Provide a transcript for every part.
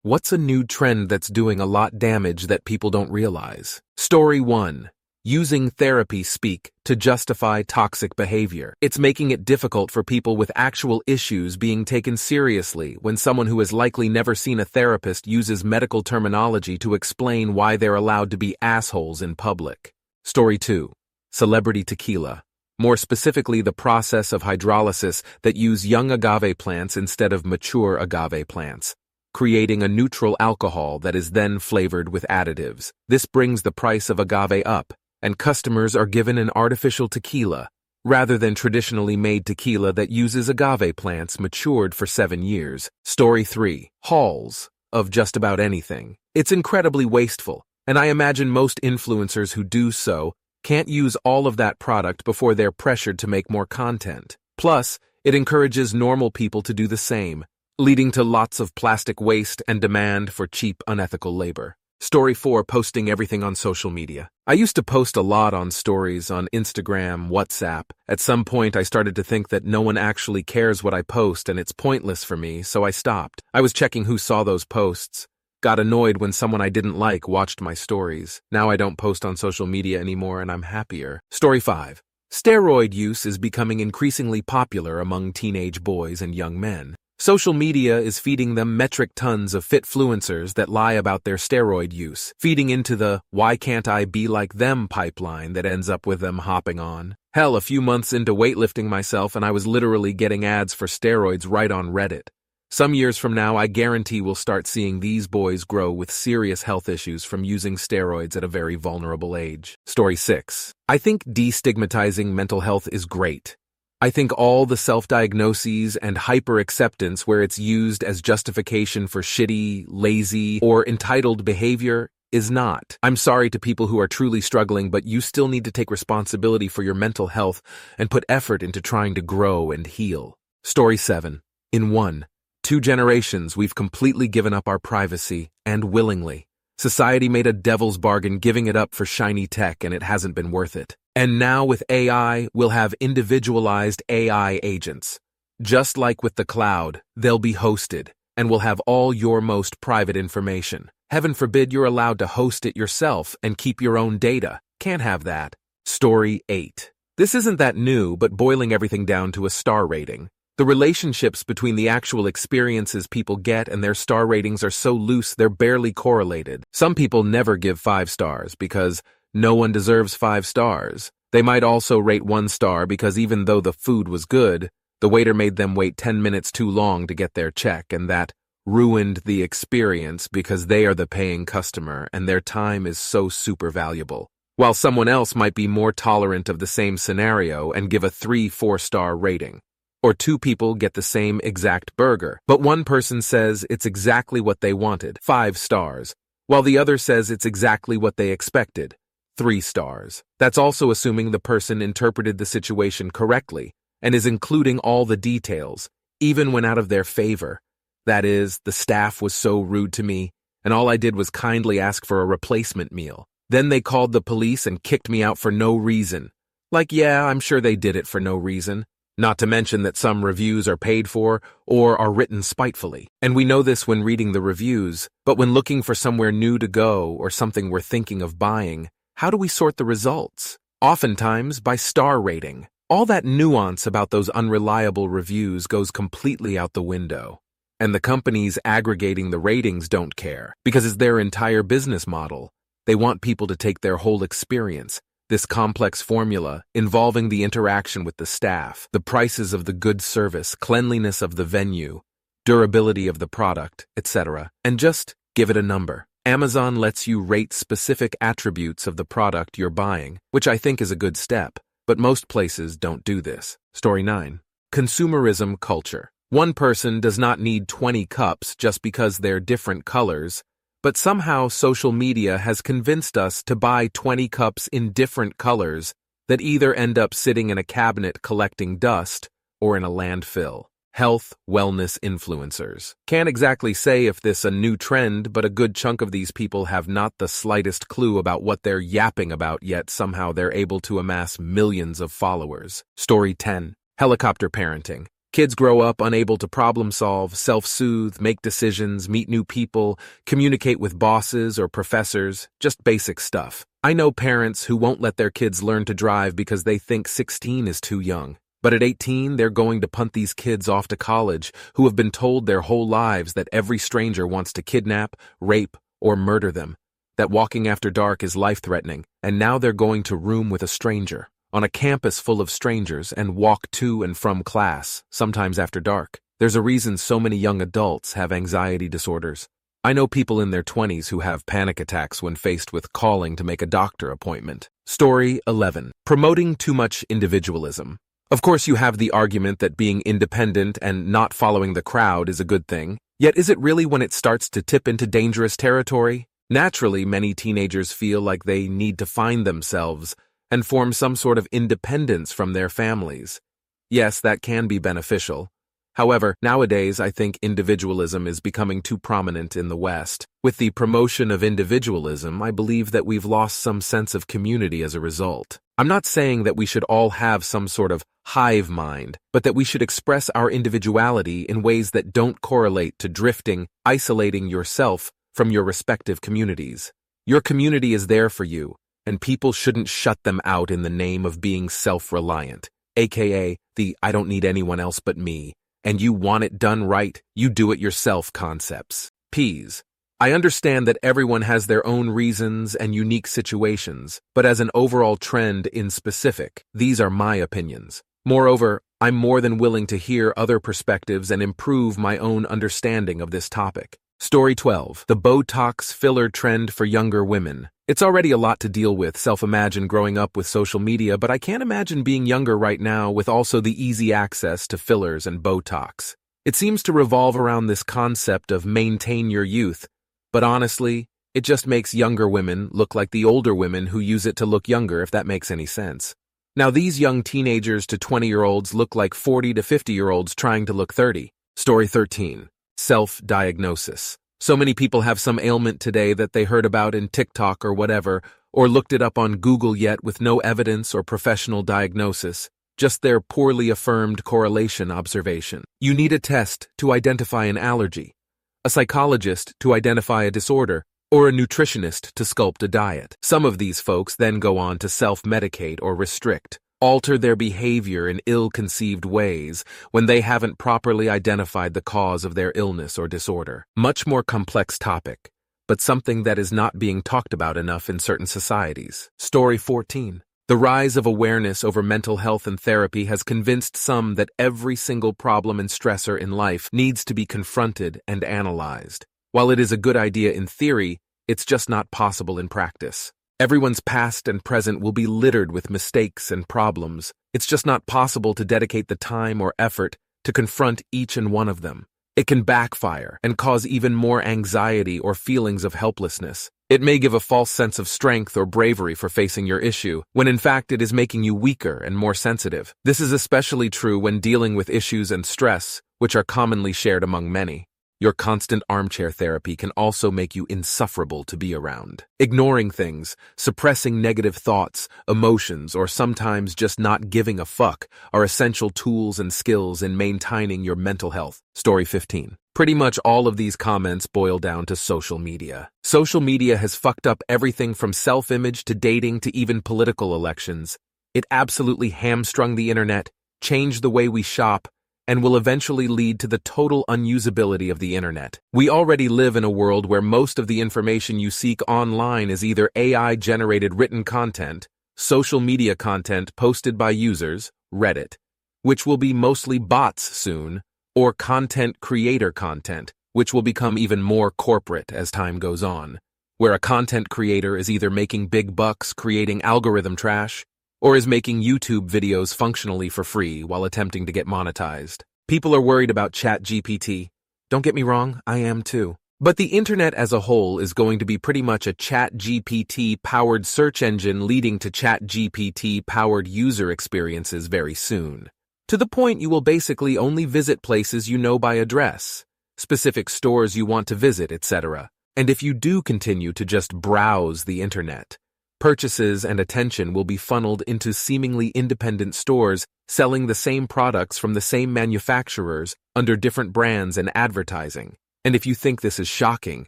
What's a new trend that's doing a lot damage that people don't realize? Story 1. Using therapy speak to justify toxic behavior. It's making it difficult for people with actual issues being taken seriously when someone who has likely never seen a therapist uses medical terminology to explain why they're allowed to be assholes in public. Story 2. Celebrity tequila. More specifically, the process of hydrolysis that use young agave plants instead of mature agave plants, creating a neutral alcohol that is then flavored with additives. This brings the price of agave up, and customers are given an artificial tequila, rather than traditionally made tequila that uses agave plants matured for 7 years. Story 3. Hauls of just about anything. It's incredibly wasteful, and I imagine most influencers who do so can't use all of that product before they're pressured to make more content. Plus, it encourages normal people to do the same, leading to lots of plastic waste and demand for cheap, unethical labor. Story 4. Posting everything on social media. I used to post a lot on stories on Instagram, WhatsApp. At some point, I started to think that no one actually cares what I post and it's pointless for me, so I stopped. I was checking who saw those posts, got annoyed when someone I didn't like watched my stories. Now I don't post on social media anymore and I'm happier. Story 5. Steroid use is becoming increasingly popular among teenage boys and young men. Social media is feeding them metric tons of fitfluencers that lie about their steroid use, feeding into the "why can't I be like them" pipeline that ends up with them hopping on. Hell, a few months into weightlifting myself and I was literally getting ads for steroids right on Reddit. Some years from now, I guarantee we'll start seeing these boys grow with serious health issues from using steroids at a very vulnerable age. Story 6. I think destigmatizing mental health is great. I think all the self-diagnoses and hyper-acceptance where it's used as justification for shitty, lazy, or entitled behavior is not. I'm sorry to people who are truly struggling, but you still need to take responsibility for your mental health and put effort into trying to grow and heal. Story 7. In 2 generations, we've completely given up our privacy, and willingly. Society made a devil's bargain giving it up for shiny tech, and it hasn't been worth it. And now with AI, we'll have individualized AI agents. Just like with the cloud, they'll be hosted, and will have all your most private information. Heaven forbid you're allowed to host it yourself and keep your own data. Can't have that. Story 8. This isn't that new, but boiling everything down to a star rating. The relationships between the actual experiences people get and their star ratings are so loose they're barely correlated. Some people never give 5 stars because no one deserves 5 stars. They might also rate 1 star because even though the food was good, the waiter made them wait 10 minutes too long to get their check, and that ruined the experience because they are the paying customer and their time is so super valuable. While someone else might be more tolerant of the same scenario and give a 3-4 star rating. Or 2 people get the same exact burger, but one person says it's exactly what they wanted, 5 stars, while the other says it's exactly what they expected, 3 stars. That's also assuming the person interpreted the situation correctly and is including all the details, even when out of their favor. That is, the staff was so rude to me, and all I did was kindly ask for a replacement meal. Then they called the police and kicked me out for no reason. Like, yeah, I'm sure they did it for no reason. Not to mention that some reviews are paid for or are written spitefully. And we know this when reading the reviews, but when looking for somewhere new to go or something we're thinking of buying, how do we sort the results? Oftentimes by star rating. All that nuance about those unreliable reviews goes completely out the window. And the companies aggregating the ratings don't care, because it's their entire business model. They want people to take their whole experience, this complex formula involving the interaction with the staff, the prices of the good service, cleanliness of the venue, durability of the product, etc., and just give it a number. Amazon lets you rate specific attributes of the product you're buying, which I think is a good step, but most places don't do this. Story 9. Consumerism culture. One person does not need 20 cups just because they're different colors, but somehow social media has convinced us to buy 20 cups in different colors that either end up sitting in a cabinet collecting dust or in a landfill. Health, wellness influencers. Can't exactly say if this a new trend, but a good chunk of these people have not the slightest clue about what they're yapping about, yet somehow they're able to amass millions of followers. Story 10. Helicopter parenting. Kids grow up unable to problem solve, self-soothe, make decisions, meet new people, communicate with bosses or professors, just basic stuff. I know parents who won't let their kids learn to drive because they think 16 is too young. But at 18, they're going to punt these kids off to college who have been told their whole lives that every stranger wants to kidnap, rape, or murder them, that walking after dark is life-threatening, and now they're going to room with a stranger on a campus full of strangers and walk to and from class, sometimes after dark. There's a reason so many young adults have anxiety disorders. I know people in their 20s who have panic attacks when faced with calling to make a doctor appointment. Story 11. Promoting too much individualism. Of course, you have the argument that being independent and not following the crowd is a good thing. Yet is it really when it starts to tip into dangerous territory? Naturally, many teenagers feel like they need to find themselves and form some sort of independence from their families. Yes, that can be beneficial. However, nowadays I think individualism is becoming too prominent in the West. With the promotion of individualism, I believe that we've lost some sense of community as a result. I'm not saying that we should all have some sort of hive mind, but that we should express our individuality in ways that don't correlate to drifting, isolating yourself from your respective communities. Your community is there for you, and people shouldn't shut them out in the name of being self-reliant, aka the "I don't need anyone else but me, and you want it done right, you do it yourself" concepts. P's. I understand that everyone has their own reasons and unique situations, but as an overall trend in specific, these are my opinions. Moreover, I'm more than willing to hear other perspectives and improve my own understanding of this topic. Story 12. The Botox filler trend for younger women. It's already a lot to deal with, self-imagine growing up with social media, but I can't imagine being younger right now with also the easy access to fillers and Botox. It seems to revolve around this concept of maintain your youth, but honestly, it just makes younger women look like the older women who use it to look younger, if that makes any sense. Now these young teenagers to 20-year-olds look like 40 to 50-year-olds trying to look 30. Story 13. Self-diagnosis. So many people have some ailment today that they heard about in TikTok or whatever, or looked it up on Google yet with no evidence or professional diagnosis, just their poorly affirmed correlation observation. You need a test to identify an allergy, a psychologist to identify a disorder, or a nutritionist to sculpt a diet. Some of these folks then go on to self-medicate or restrict, alter their behavior in ill-conceived ways when they haven't properly identified the cause of their illness or disorder. Much more complex topic, but something that is not being talked about enough in certain societies. Story 14. The rise of awareness over mental health and therapy has convinced some that every single problem and stressor in life needs to be confronted and analyzed. While it is a good idea in theory, it's just not possible in practice. Everyone's past and present will be littered with mistakes and problems. It's just not possible to dedicate the time or effort to confront each and one of them. It can backfire and cause even more anxiety or feelings of helplessness. It may give a false sense of strength or bravery for facing your issue, when in fact it is making you weaker and more sensitive. This is especially true when dealing with issues and stress, which are commonly shared among many. Your constant armchair therapy can also make you insufferable to be around. Ignoring things, suppressing negative thoughts, emotions, or sometimes just not giving a fuck are essential tools and skills in maintaining your mental health. Story 15. Pretty much all of these comments boil down to social media. Social media has fucked up everything from self-image to dating to even political elections. It absolutely hamstrung the internet, changed the way we shop, and will eventually lead to the total unusability of the internet. We already live in a world where most of the information you seek online is either AI-generated written content, social media content posted by users, Reddit, which will be mostly bots soon, or content creator content, which will become even more corporate as time goes on, where a content creator is either making big bucks creating algorithm trash, or is making YouTube videos functionally for free while attempting to get monetized. People are worried about ChatGPT. Don't get me wrong, I am too. But the internet as a whole is going to be pretty much a ChatGPT-powered search engine leading to ChatGPT-powered user experiences very soon. To the point you will basically only visit places you know by address, specific stores you want to visit, etc. And if you do continue to just browse the internet, Purchases and attention will be funneled into seemingly independent stores selling the same products from the same manufacturers under different brands and advertising. And if you think this is shocking,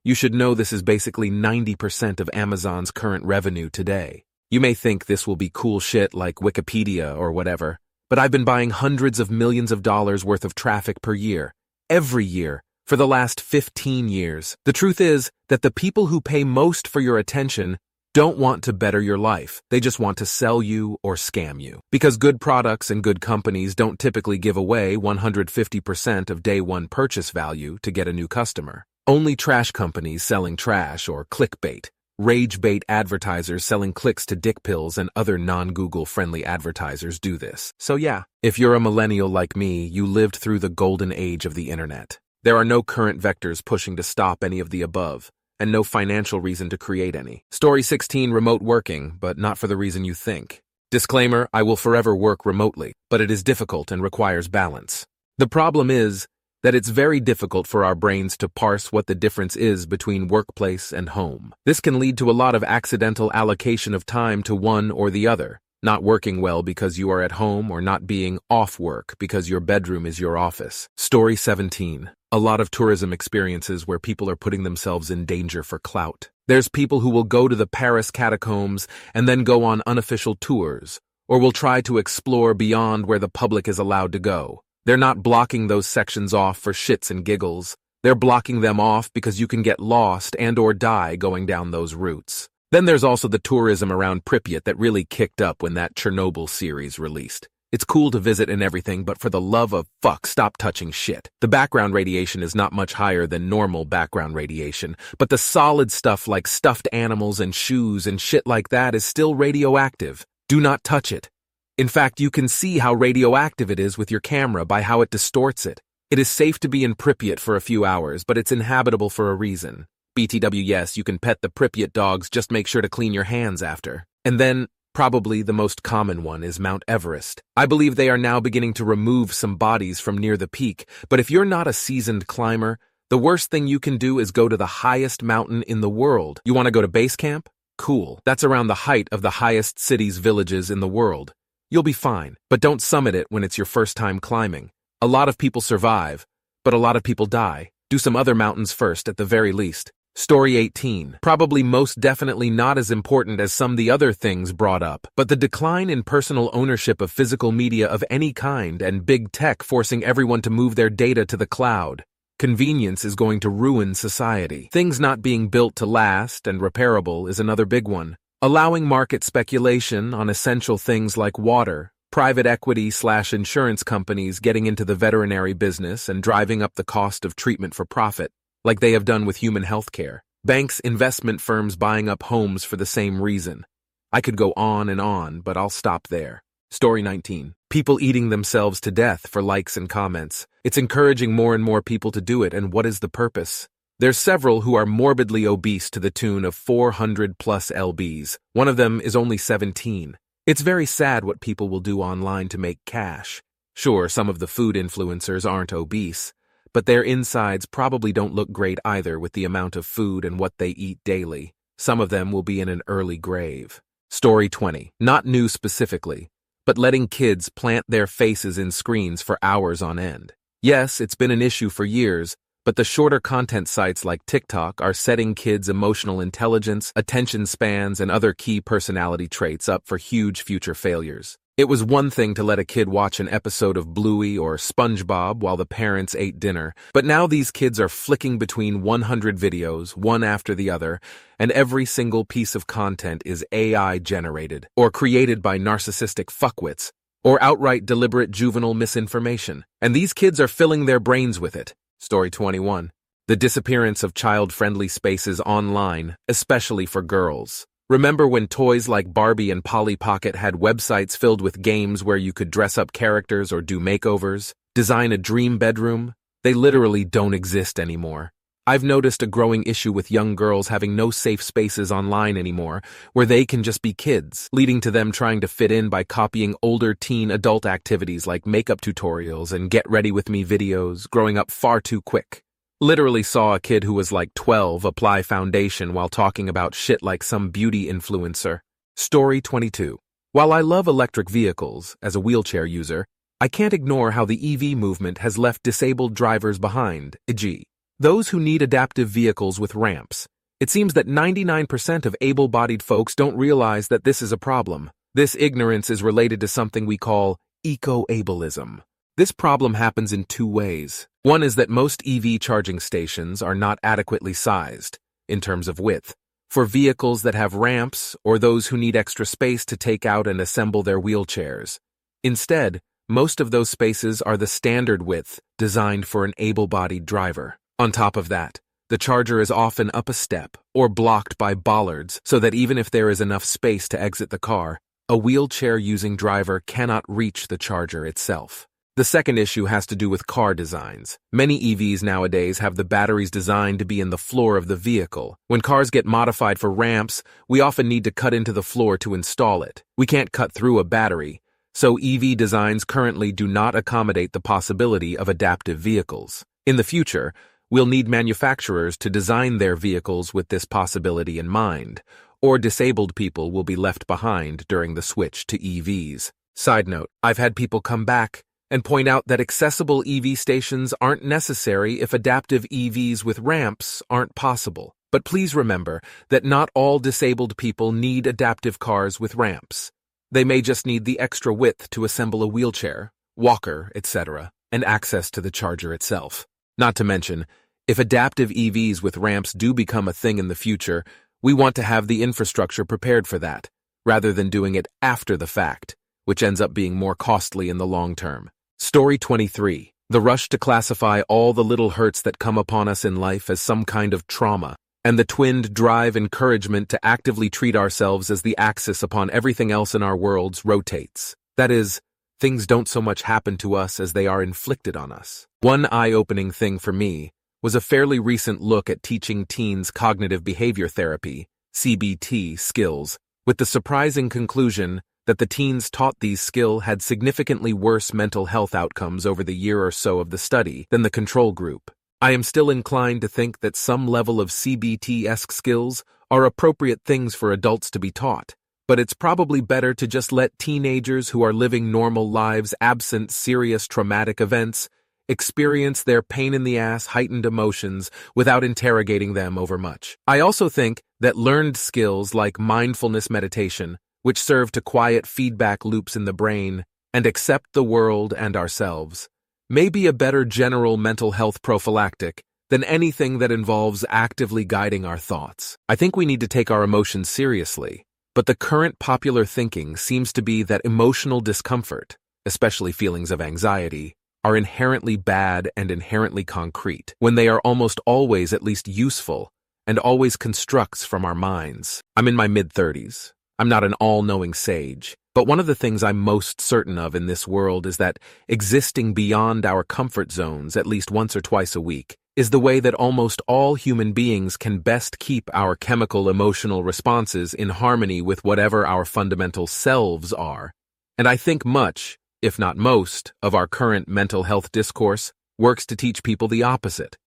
you should know this is basically 90% of Amazon's current revenue today. You may think this will be cool shit like Wikipedia or whatever, but I've been buying hundreds of millions of dollars worth of traffic per year, every year, for the last 15 years. The truth is that the people who pay most for your attention don't want to better your life. They just want to sell you or scam you. Because good products and good companies don't typically give away 150% of day one purchase value to get a new customer. Only trash companies selling trash or clickbait, rage bait advertisers selling clicks to dick pills and other non-Google friendly advertisers do this. So yeah, if you're a millennial like me, you lived through the golden age of the internet. There are no current vectors pushing to stop any of the above, and no financial reason to create any. Story 16, remote working, but not for the reason you think. Disclaimer, I will forever work remotely, but it is difficult and requires balance. The problem is that it's very difficult for our brains to parse what the difference is between workplace and home. This can lead to a lot of accidental allocation of time to one or the other, not working well because you are at home or not being off work because your bedroom is your office. Story 17. A lot of tourism experiences where people are putting themselves in danger for clout. There's people who will go to the Paris catacombs and then go on unofficial tours, or will try to explore beyond where the public is allowed to go. They're not blocking those sections off for shits and giggles. They're blocking them off because you can get lost and or die going down those routes. Then there's also the tourism around Pripyat that really kicked up when that Chernobyl series released. It's cool to visit and everything, but for the love of fuck, stop touching shit. The background radiation is not much higher than normal background radiation, but the solid stuff like stuffed animals and shoes and shit like that is still radioactive. Do not touch it. In fact, you can see how radioactive it is with your camera by how it distorts it. It is safe to be in Pripyat for a few hours, but it's inhabitable for a reason. BTW, yes, you can pet the Pripyat dogs, just make sure to clean your hands after. And then, probably the most common one is Mount Everest. I believe they are now beginning to remove some bodies from near the peak, but if you're not a seasoned climber, the worst thing you can do is go to the highest mountain in the world. You want to go to base camp? Cool. That's around the height of the highest cities, villages in the world. You'll be fine, but don't summit it when it's your first time climbing. A lot of people survive, but a lot of people die. Do some other mountains first at the very least. Story 18. Probably most definitely not as important as some of the other things brought up, but the decline in personal ownership of physical media of any kind and big tech forcing everyone to move their data to the cloud. Convenience is going to ruin society. Things not being built to last and repairable is another big one. Allowing market speculation on essential things like water, private equity/insurance companies getting into the veterinary business and driving up the cost of treatment for profit, like they have done with human health care. Banks, investment firms buying up homes for the same reason. I could go on, but I'll stop there. Story 19. People eating themselves to death for likes and comments. It's encouraging more and more people to do it, and what is the purpose? There's several who are morbidly obese to the tune of 400 plus lbs. One of them is only 17. It's very sad what people will do online to make cash. Sure, some of the food influencers aren't obese, but their insides probably don't look great either with the amount of food and what they eat daily. Some of them will be in an early grave. Story 20. Not new specifically, but letting kids plant their faces in screens for hours on end. Yes, it's been an issue for years, but the shorter content sites like TikTok are setting kids' emotional intelligence, attention spans, and other key personality traits up for huge future failures. It was one thing to let a kid watch an episode of Bluey or SpongeBob while the parents ate dinner, but now these kids are flicking between 100 videos, one after the other, and every single piece of content is AI-generated, or created by narcissistic fuckwits, or outright deliberate juvenile misinformation, and these kids are filling their brains with it. Story 21. The disappearance of child-friendly spaces online, especially for girls. Remember when toys like Barbie and Polly Pocket had websites filled with games where you could dress up characters or do makeovers, design a dream bedroom? They literally don't exist anymore. I've noticed a growing issue with young girls having no safe spaces online anymore, where they can just be kids, leading to them trying to fit in by copying older teen adult activities like makeup tutorials and get ready with me videos, growing up far too quick. Literally saw a kid who was like 12 apply foundation while talking about shit like some beauty influencer. Story 22. While I love electric vehicles, as a wheelchair user, I can't ignore how the EV movement has left disabled drivers behind, e.g., those who need adaptive vehicles with ramps. It seems that 99% of able-bodied folks don't realize that this is a problem. This ignorance is related to something we call eco-ableism. This problem happens in two ways. One is that most EV charging stations are not adequately sized, in terms of width, for vehicles that have ramps or those who need extra space to take out and assemble their wheelchairs. Instead, most of those spaces are the standard width designed for an able-bodied driver. On top of that, the charger is often up a step or blocked by bollards so that even if there is enough space to exit the car, a wheelchair-using driver cannot reach the charger itself. The second issue has to do with car designs. Many EVs nowadays have the batteries designed to be in the floor of the vehicle. When cars get modified for ramps, we often need to cut into the floor to install it. We can't cut through a battery, so EV designs currently do not accommodate the possibility of adaptive vehicles. In the future, we'll need manufacturers to design their vehicles with this possibility in mind, or disabled people will be left behind during the switch to EVs. Side note, I've had people come back and point out that accessible EV stations aren't necessary if adaptive EVs with ramps aren't possible. But please remember that not all disabled people need adaptive cars with ramps. They may just need the extra width to assemble a wheelchair, walker, etc., and access to the charger itself. Not to mention, if adaptive EVs with ramps do become a thing in the future, we want to have the infrastructure prepared for that, rather than doing it after the fact, which ends up being more costly in the long term. Story 23. The rush to classify all the little hurts that come upon us in life as some kind of trauma, and the twinned drive encouragement to actively treat ourselves as the axis upon everything else in our worlds rotates. That is, things don't so much happen to us as they are inflicted on us. One eye-opening thing for me was a fairly recent look at teaching teens cognitive behavior therapy, CBT, skills, with the surprising conclusion that the teens taught these skills had significantly worse mental health outcomes over the year or so of the study than the control group. I am still inclined to think that some level of CBT-esque skills are appropriate things for adults to be taught, but it's probably better to just let teenagers who are living normal lives absent serious traumatic events experience their pain-in-the-ass heightened emotions without interrogating them over much. I also think that learned skills like mindfulness meditation, which serve to quiet feedback loops in the brain and accept the world and ourselves, may be a better general mental health prophylactic than anything that involves actively guiding our thoughts. I think we need to take our emotions seriously, but the current popular thinking seems to be that emotional discomfort, especially feelings of anxiety, are inherently bad and inherently concrete, when they are almost always at least useful and always constructs from our minds. I'm in my mid-30s. I'm not an all-knowing sage, but one of the things I'm most certain of in this world is that existing beyond our comfort zones at least once or twice a week is the way that almost all human beings can best keep our chemical emotional responses in harmony with whatever our fundamental selves are. And I think much, if not most, of our current mental health discourse works to teach people the opposite.